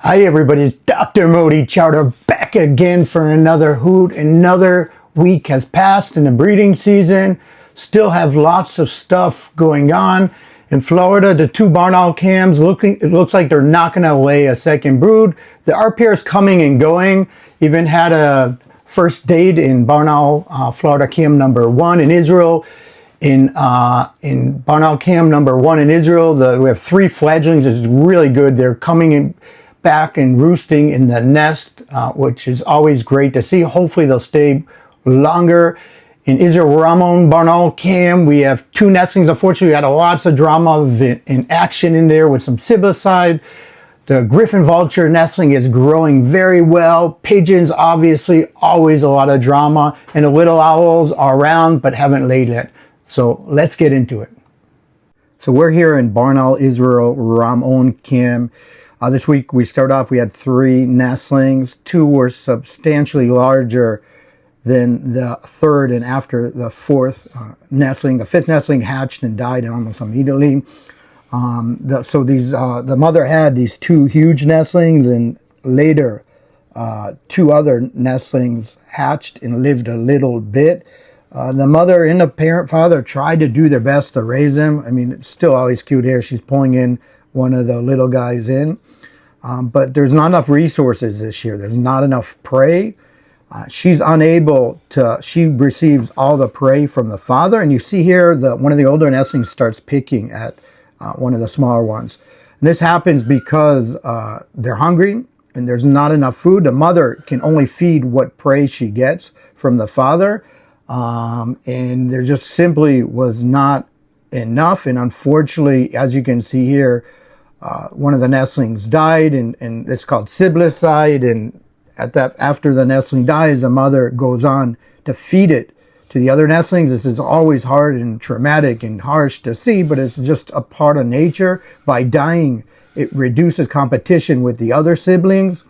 Hi everybody, it's Dr. Motti Charter back again for another hoot. Another week has passed in the breeding season. Still have lots of stuff going on. In Florida, the two barn owl cams, it looks like they're not going to lay a second brood. The R pairs coming and going. Even had a first date in barn owl Florida cam number 1 in Israel. In barn owl cam number 1 in Israel, we have 3 fledglings. It's really good. They're coming in back and roosting in the nest, which is always great to see. Hopefully they'll stay longer. In Israel Ramon barn owl cam, we have 2 nestlings. Unfortunately, we had lots of drama in action in there with some siblicide. The Griffon Vulture nestling is growing very well. Pigeons, obviously, always a lot of drama. And the little owls are around but haven't laid yet. So let's get into it. So we're here in barn owl Israel Ramon cam. This week we start off, we had 3 nestlings. 2 were substantially larger than the 3rd and after the 4th nestling. The 5th nestling hatched and died almost immediately. The mother had these 2 huge nestlings, and later 2 other nestlings hatched and lived a little bit. The mother and the father tried to do their best to raise them. I mean, it's still always cute here. She's pulling in one of the little guys in. But there's not enough resources this year. There's not enough prey. She's unable to, she receives all the prey from the father. And you see here that one of the older nestlings starts picking at one of the smaller ones. And this happens because they're hungry and there's not enough food. The mother can only feed what prey she gets from the father. And there just simply was not enough. And unfortunately, as you can see here, one of the nestlings died, and it's called siblicide. And after the nestling dies, the mother goes on to feed it to the other nestlings. This is always hard and traumatic and harsh to see, but it's just a part of nature. By dying, it reduces competition with the other siblings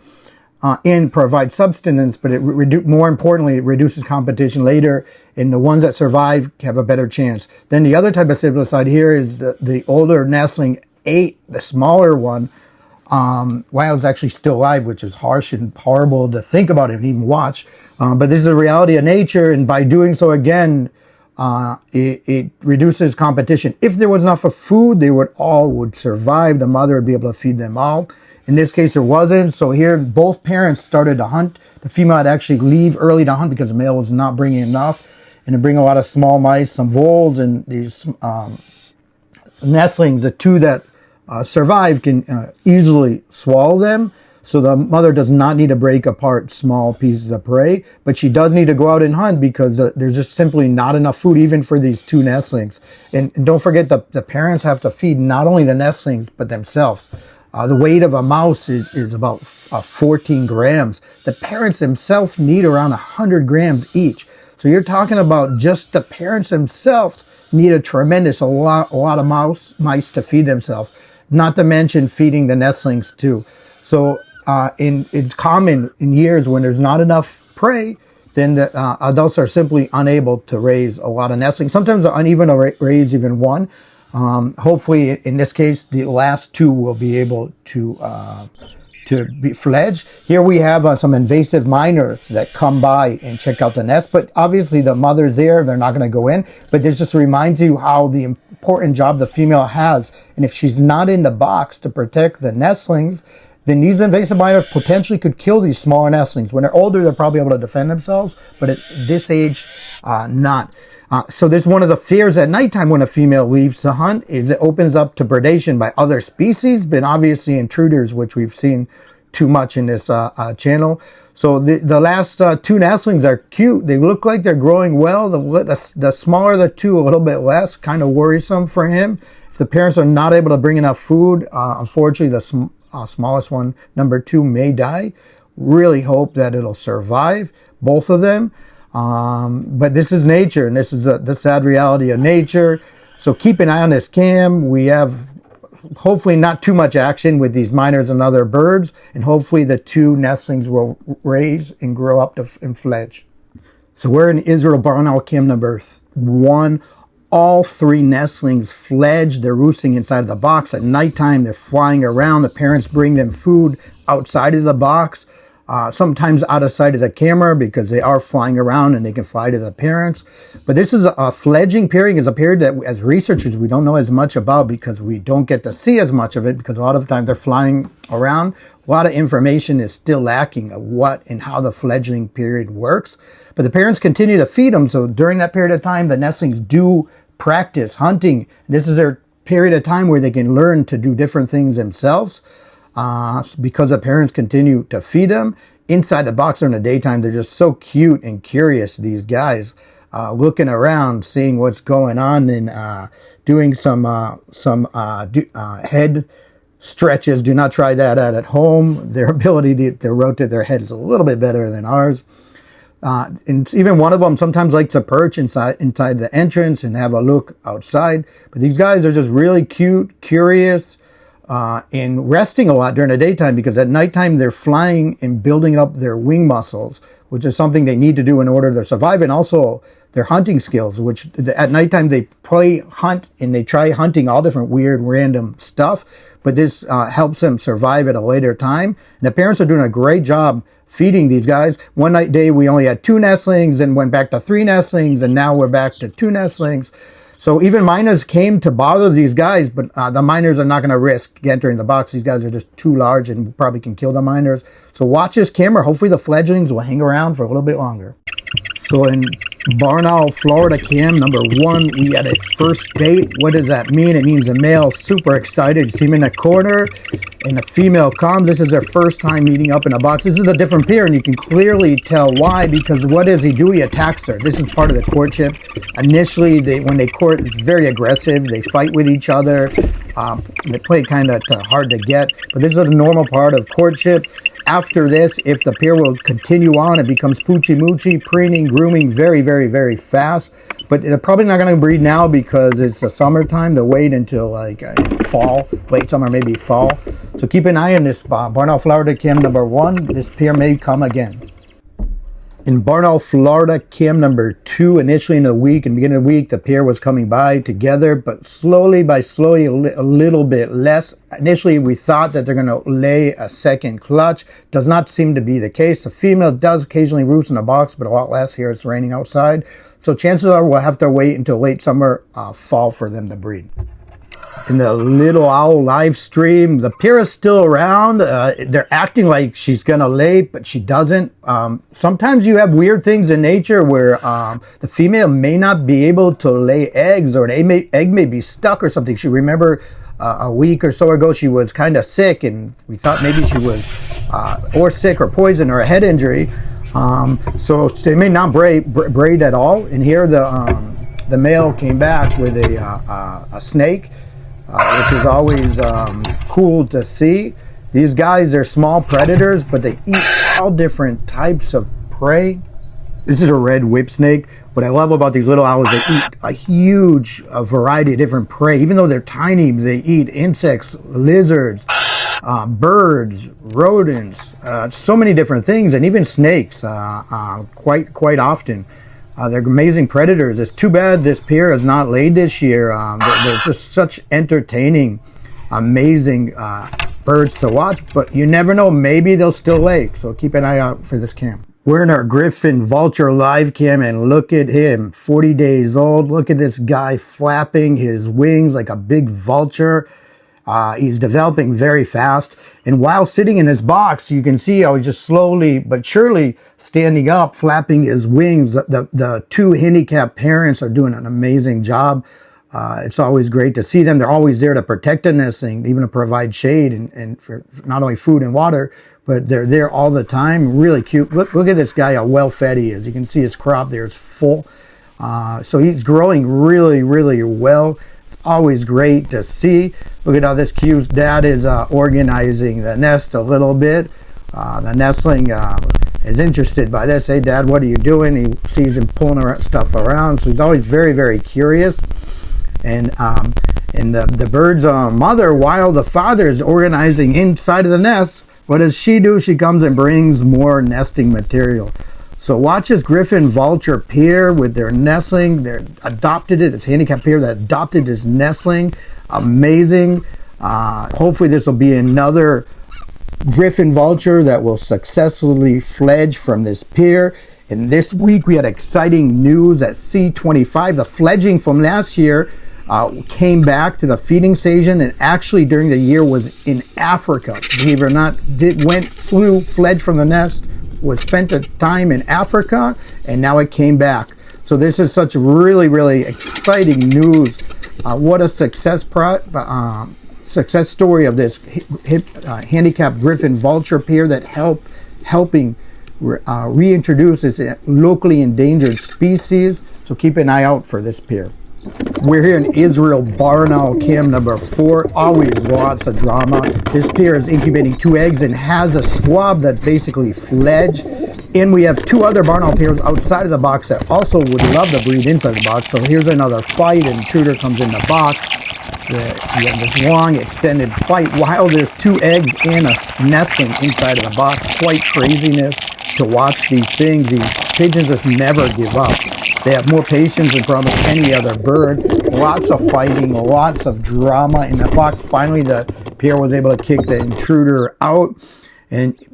and provides subsistence, but more importantly, it reduces competition later, and the ones that survive have a better chance. Then the other type of siblicide here is the older nestling ate the smaller one while it's actually still alive, which is harsh and horrible to think about and even watch. But this is a reality of nature, and by doing so again, it reduces competition. If there was enough of food, they would survive. The mother would be able to feed them all. In this case, there wasn't. So here, both parents started to hunt. The female had actually leave early to hunt because the male was not bringing enough, and to bring a lot of small mice, some voles, and these nestlings. The 2 that survive can easily swallow them. So the mother does not need to break apart small pieces of prey, but she does need to go out and hunt because there's just simply not enough food even for these 2 nestlings. And don't forget, the parents have to feed not only the nestlings, but themselves. The weight of a mouse is about 14 grams. The parents themselves need around 100 grams each. So you're talking about just the parents themselves need a lot of mice to feed themselves, not to mention feeding the nestlings too. So it's common in years when there's not enough prey, then the adults are simply unable to raise a lot of nestlings. Sometimes they're uneven to raise even one. Hopefully, in this case, the last 2 will be able to be fledged. Here we have some invasive miners that come by and check out the nest, but obviously the mother's there, they're not going to go in. But this just reminds you how the important job the female has. And if she's not in the box to protect the nestlings, then these invasive miners potentially could kill these smaller nestlings. When they're older, they're probably able to defend themselves, but at this age, not. So this is one of the fears at nighttime when a female leaves to hunt, is it opens up to predation by other species, but obviously intruders, which we've seen too much in this channel. So the last 2 nestlings are cute. They look like they're growing well. The smaller the 2, a little bit less, kind of worrisome for him. If the parents are not able to bring enough food, unfortunately the smallest one, number 2, may die. Really hope that it'll survive, both of them. But this is nature, and this is the sad reality of nature. So keep an eye on this cam. We have hopefully not too much action with these miners and other birds, and hopefully the 2 nestlings will raise and grow up and fledge. So we're in Israel barn owl cam number 1. All 3 nestlings fledged. They're roosting inside of the box. At nighttime, they're flying around. The parents bring them food outside of the box, sometimes out of sight of the camera because they are flying around and they can fly to the parents. But this is a fledging period. Is a period that as researchers we don't know as much about because we don't get to see as much of it because a lot of the time they're flying around. A lot of information is still lacking of what and how the fledgling period works. But the parents continue to feed them. So during that period of time, the nestlings do practice hunting. This is their period of time where they can learn to do different things themselves. Because the parents continue to feed them. Inside the box during the daytime, they're just so cute and curious, these guys, looking around, seeing what's going on and doing some head stretches. Do not try that out at home. Their ability to rotate their head is a little bit better than ours. And even one of them sometimes likes to perch inside the entrance and have a look outside. But these guys are just really cute, curious, and resting a lot during the daytime because at nighttime they're flying and building up their wing muscles, which is something they need to do in order to survive, and also their hunting skills, which at nighttime they play hunt and they try hunting all different weird random stuff, but this helps them survive at a later time. And the parents are doing a great job feeding these guys. One day we only had 2 nestlings and went back to 3 nestlings, and now we're back to 2 nestlings. So even minors came to bother these guys, but the minors are not going to risk entering the box. These guys are just too large and probably can kill the minors. So watch this camera. Hopefully the fledglings will hang around for a little bit longer. So in Barnowl, Florida cam number 1, we had a first date. What does that mean? It means the male super excited, see him in the corner, and the female comes. This is their first time meeting up in a box. This is a different pair, and you can clearly tell why, because what does he do? He attacks her. This is part of the courtship. Initially, when they court, it's very aggressive. They fight with each other. They play kind of hard to get, but this is a normal part of courtship. After this, if the pair will continue on, it becomes poochie-moochie, preening, grooming very, very, very fast. But they're probably not going to breed now because it's the summertime. They'll wait until like fall, late summer, maybe fall. So keep an eye on this Barnowl, Florida cam number 1. This pair may come again. In Barnowl, Florida, cam number 2, initially in the week, in the beginning of the week, the pair was coming by together, but slowly a little bit less. Initially, we thought that they're going to lay a second clutch. Does not seem to be the case. The female does occasionally roost in a box, but a lot less here. It's raining outside. So chances are we'll have to wait until late summer, fall for them to breed. In the Little Owl live stream, the pair is still around. They're acting like she's going to lay, but she doesn't. Sometimes you have weird things in nature where the female may not be able to lay eggs, or an egg may be stuck or something. She remember a week or so ago she was kind of sick, and we thought maybe she was or sick or poisoned or a head injury. So they may not braid at all. And here the male came back with a snake. Which is always cool to see. These guys are small predators, but they eat all different types of prey. This is a red whip snake. What I love about these little owls, they eat a huge variety of different prey. Even though they're tiny, they eat insects, lizards, birds, rodents, so many different things, and even snakes quite often. They're amazing predators. It's too bad this pair has not laid this year. They're just such entertaining, amazing birds to watch, but you never know. Maybe they'll still lay, so keep an eye out for this cam. We're in our Griffon Vulture live cam, and look at him, 40 days old. Look at this guy flapping his wings like a big vulture. He's developing very fast. And while sitting in this box, you can see how he's just slowly but surely standing up, flapping his wings. The 2 handicapped parents are doing an amazing job. It's always great to see them. They're always there to protect the nestling, even to provide shade and for not only food and water, but they're there all the time. Really cute. Look at this guy, how well fed he is. You can see his crop there is full. So he's growing really, really well. Always great to see. Look at how this cute dad is organizing the nest a little bit. The nestling is interested by this. Hey, Dad, what are you doing? He sees him pulling stuff around, so he's always very, very curious. And the bird's mother, while the father is organizing inside of the nest, what does she do? She comes and brings more nesting material. So watch this Griffon Vulture pair with their nestling. They're adopted it. This handicapped pair that adopted this nestling. Amazing. Hopefully this will be another Griffon Vulture that will successfully fledge from this pair. And this week we had exciting news that C25, the fledging from last year, came back to the feeding station, and actually during the year was in Africa. Believe it or not, fledged from the nest, was spent a time in Africa, and now it came back. So this is such really, really exciting news. What a success story of this handicapped Griffon Vulture pair that helping reintroduce this locally endangered species. So keep an eye out for this pair. We're here in Israel, barn owl cam number 4. Always lots of drama. This pair is incubating 2 eggs and has a swab that basically fledged. And we have 2 other barn owl pairs outside of the box that also would love to breed inside the box. So here's another fight, and intruder comes in the box. You have this long extended fight while there's 2 eggs and a nestling inside of the box. Quite craziness to watch these things. These pigeons just never give up. They have more patience than probably any other bird. Lots of fighting, lots of drama in the box. Finally, the pair was able to kick the intruder out.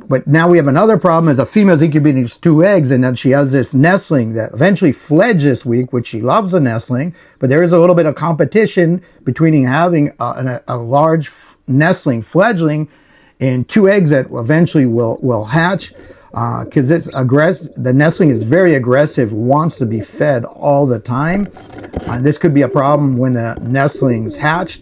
But now we have another problem, is a female is incubating 2 eggs, and then she has this nestling that eventually fledged this week, which she loves the nestling, but there is a little bit of competition between having a large nestling fledgling and 2 eggs that eventually will hatch, because the nestling is very aggressive, wants to be fed all the time. This could be a problem when the nestlings hatched,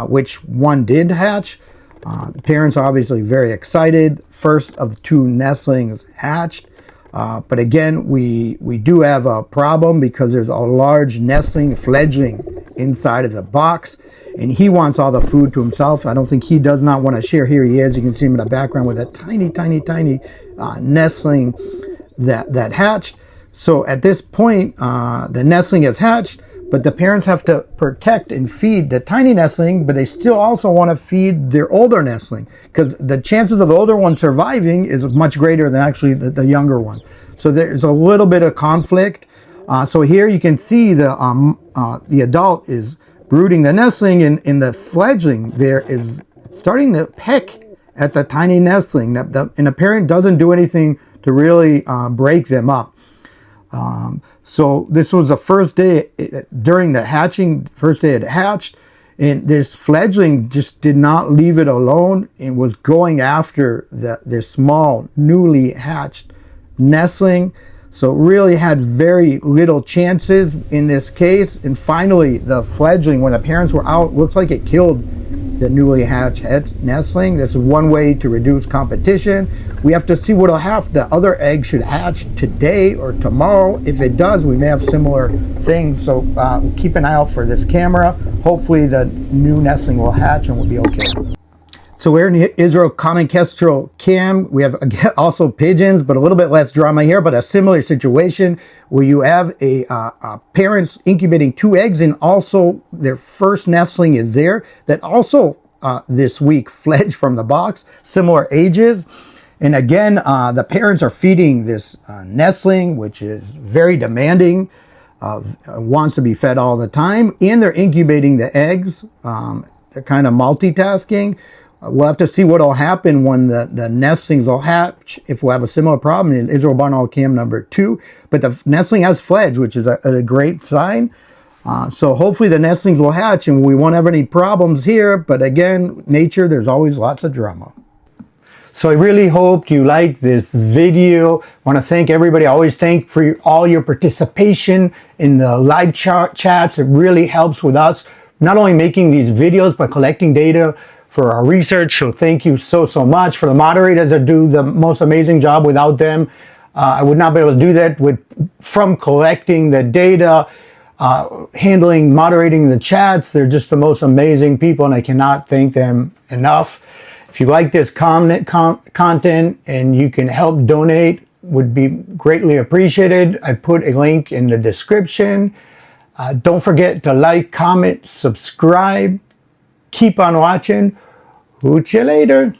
which one did hatch. The parents are obviously very excited. First of the 2 nestlings hatched. But again, we do have a problem because there's a large nestling fledgling inside of the box, and he wants all the food to himself. I don't think he does not want to share. Here he is. You can see him in the background with a tiny nestling that hatched. So at this point, the nestling has hatched, but the parents have to protect and feed the tiny nestling, but they still also want to feed their older nestling, because the chances of the older one surviving is much greater than actually the younger one. So there's a little bit of conflict. So here you can see the adult is brooding the nestling, and the fledgling there is starting to peck at the tiny nestling, and the parent doesn't do anything to really break them up. So this was the first day during the hatching, first day it hatched, and this fledgling just did not leave it alone and was going after this small newly hatched nestling. So really had very little chances in this case. And finally, the fledgling, when the parents were out, looks like it killed the newly hatched nestling. This is one way to reduce competition. We have to see what'll happen. The other egg should hatch today or tomorrow. If it does, we may have similar things. So keep an eye out for this camera. Hopefully the new nestling will hatch and we'll be okay. So we're in Israel common kestrel cam. We have also pigeons, but a little bit less drama here, but a similar situation where you have a parents incubating 2 eggs, and also their first nestling is there that also this week fledged from the box, similar ages. And again, the parents are feeding this nestling, which is very demanding, wants to be fed all the time, and they're incubating the eggs. They're kind of multitasking. We'll have to see what will happen when the nestlings will hatch, if we'll have a similar problem in Israel barn owl cam number 2. But the nestling has fledged, which is a great sign. So hopefully the nestlings will hatch and we won't have any problems here. But again, nature, there's always lots of drama. So I really hope you like this video. I want to thank everybody. I always thank for all your participation in the live chats. It really helps with us not only making these videos, but collecting data for our research. So thank you so much. For the moderators that do the most amazing job. Without them, I would not be able to do that from collecting the data, moderating the chats. They're just the most amazing people, and I cannot thank them enough. If you like this content and you can help donate, would be greatly appreciated. I put a link in the description. Don't forget to like, comment, subscribe. Keep on watching. Hoot you later.